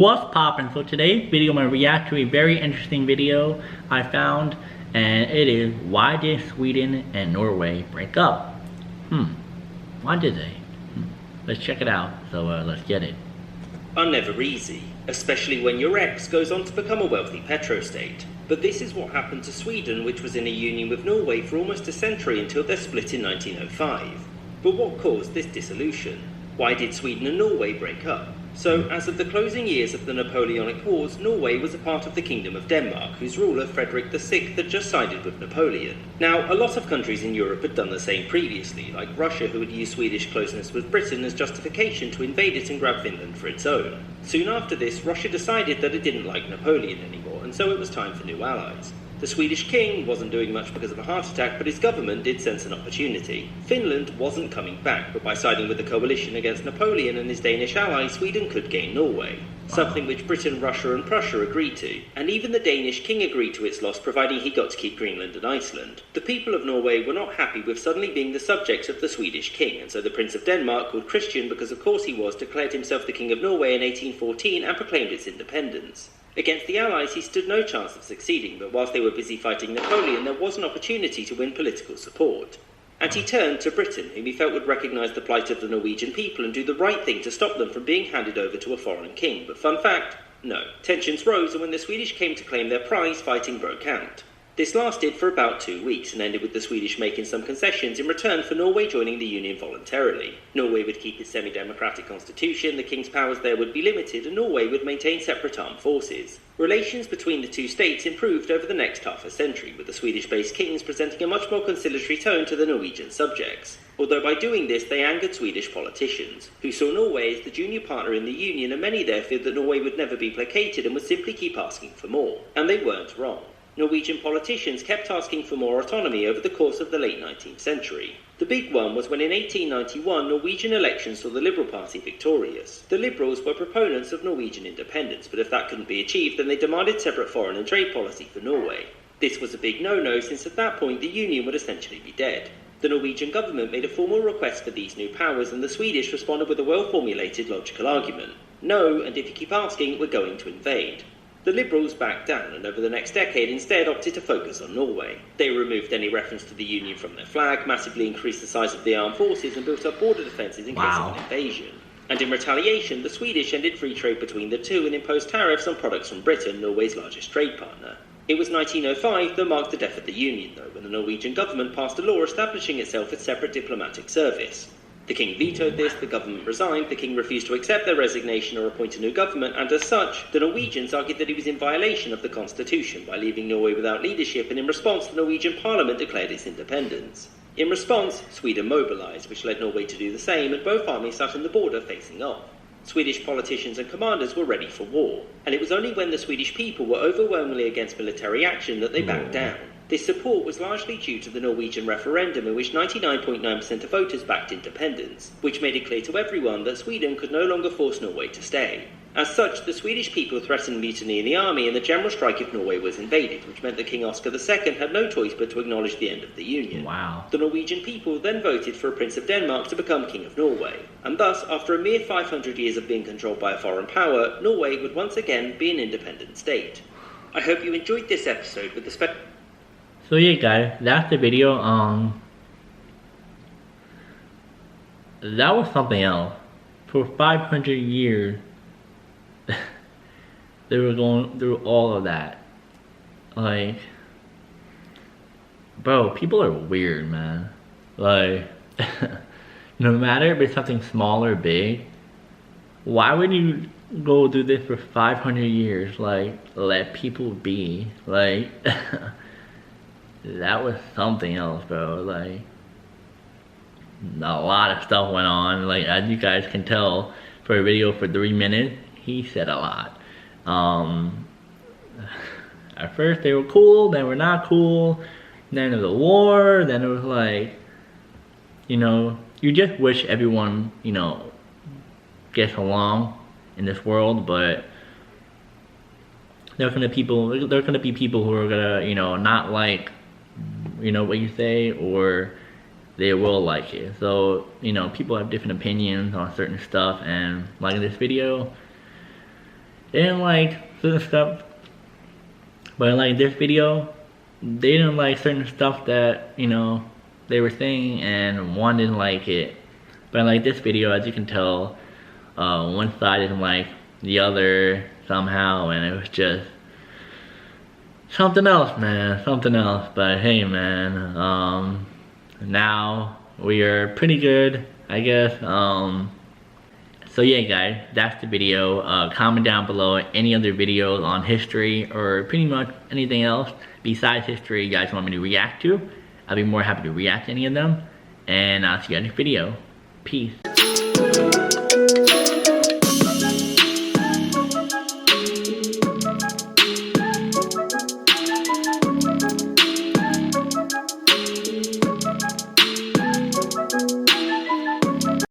What's poppin'? So today's video I'm going to react to a very interesting video I found, and it is, why did Sweden and Norway break up? Why did they? Let's check it out. So let's get it. Are never easy, especially when your ex goes on to become a wealthy petrostate. But this is what happened to Sweden, which was in a union with Norway for almost a century until their split in 1905. But what caused this dissolution? Why did Sweden and Norway break up? So, as of the closing years of the Napoleonic Wars, Norway was a part of the Kingdom of Denmark, whose ruler Frederick VI had just sided with Napoleon. Now, a lot of countries in Europe had done the same previously, like Russia, who had used Swedish closeness with Britain as justification to invade it and grab Finland for its own. Soon after this, Russia decided that it didn't like Napoleon anymore, and so it was time for new allies. The Swedish king wasn't doing much because of a heart attack, but his government did sense an opportunity. Finland wasn't coming back, but by siding with the coalition against Napoleon and his Danish ally, Sweden could gain Norway. Something which Britain, Russia and Prussia agreed to. And even the Danish king agreed to its loss, providing he got to keep Greenland and Iceland. The people of Norway were not happy with suddenly being the subjects of the Swedish king, and so the Prince of Denmark, called Christian because of course he was, declared himself the King of Norway in 1814 and proclaimed its independence. Against the Allies, he stood no chance of succeeding, but whilst they were busy fighting Napoleon, there was an opportunity to win political support. And he turned to Britain, whom he felt would recognise the plight of the Norwegian people and do the right thing to stop them from being handed over to a foreign king. But fun fact, no. Tensions rose, and when the Swedish came to claim their prize, fighting broke out. This lasted for about 2 weeks and ended with the Swedish making some concessions in return for Norway joining the Union voluntarily. Norway would keep its semi-democratic constitution, the king's powers there would be limited, and Norway would maintain separate armed forces. Relations between the two states improved over the next half a century, with the Swedish-based kings presenting a much more conciliatory tone to the Norwegian subjects. Although by doing this they angered Swedish politicians, who saw Norway as the junior partner in the Union, and many there feared that Norway would never be placated and would simply keep asking for more. And they weren't wrong. Norwegian politicians kept asking for more autonomy over the course of the late 19th century. The big one was when in 1891 Norwegian elections saw the Liberal Party victorious. The Liberals were proponents of Norwegian independence, but if that couldn't be achieved, then they demanded separate foreign and trade policy for Norway. This was a big no-no, since at that point the Union would essentially be dead. The Norwegian government made a formal request for these new powers, and the Swedish responded with a well-formulated logical argument. No, and if you keep asking, we're going to invade. The Liberals backed down, and over the next decade instead opted to focus on Norway. They removed any reference to the Union from their flag, massively increased the size of the armed forces, and built up border defences in case of an invasion. And in retaliation, the Swedish ended free trade between the two and imposed tariffs on products from Britain, Norway's largest trade partner. It was 1905 that marked the death of the Union, though, when the Norwegian government passed a law establishing itself as separate diplomatic service. The king vetoed this, the government resigned, the king refused to accept their resignation or appoint a new government, and as such, the Norwegians argued that he was in violation of the constitution by leaving Norway without leadership, and in response the Norwegian parliament declared its independence. In response, Sweden mobilised, which led Norway to do the same, and both armies sat on the border facing off. Swedish politicians and commanders were ready for war, and it was only when the Swedish people were overwhelmingly against military action that they backed down. This support was largely due to the Norwegian referendum, in which 99.9% of voters backed independence, which made it clear to everyone that Sweden could no longer force Norway to stay. As such, the Swedish people threatened mutiny in the army and the general strike if Norway was invaded, which meant that King Oscar II had no choice but to acknowledge the end of the Union. The Norwegian people then voted for a Prince of Denmark to become King of Norway, and thus, after a mere 500 years of being controlled by a foreign power, Norway would once again be an independent state. I hope you enjoyed this episode with the So yeah guys, that's the video. That was something else. For 500 years they were going through all of that. Like, bro, people are weird, man. Like, no matter if it's something small or big, why would you go do this for 500 years? Like, let people be. Like, that was something else, bro. Like, a lot of stuff went on. Like, as you guys can tell, for a video for 3 minutes, he said a lot. At first they were cool, then we're not cool. Then there was a war, then it was like, you know, you just wish everyone, you know, gets along in this world, but there's gonna be people who are gonna, you know, not like, you know, what you say, or they will like it. So, you know, people have different opinions on certain stuff, and like in this video, they didn't like certain stuff. But like this video, they didn't like certain stuff that, you know, they were saying, and one didn't like it. But like this video, as you can tell, one side didn't like the other somehow, and it was just something else, man, something else. But hey, man, now we are pretty good, I guess. So yeah, guys, that's the video. Comment down below any other videos on history or pretty much anything else besides history you guys want me to react to. I'll be more happy to react to any of them. And I'll see you in the next video. Peace.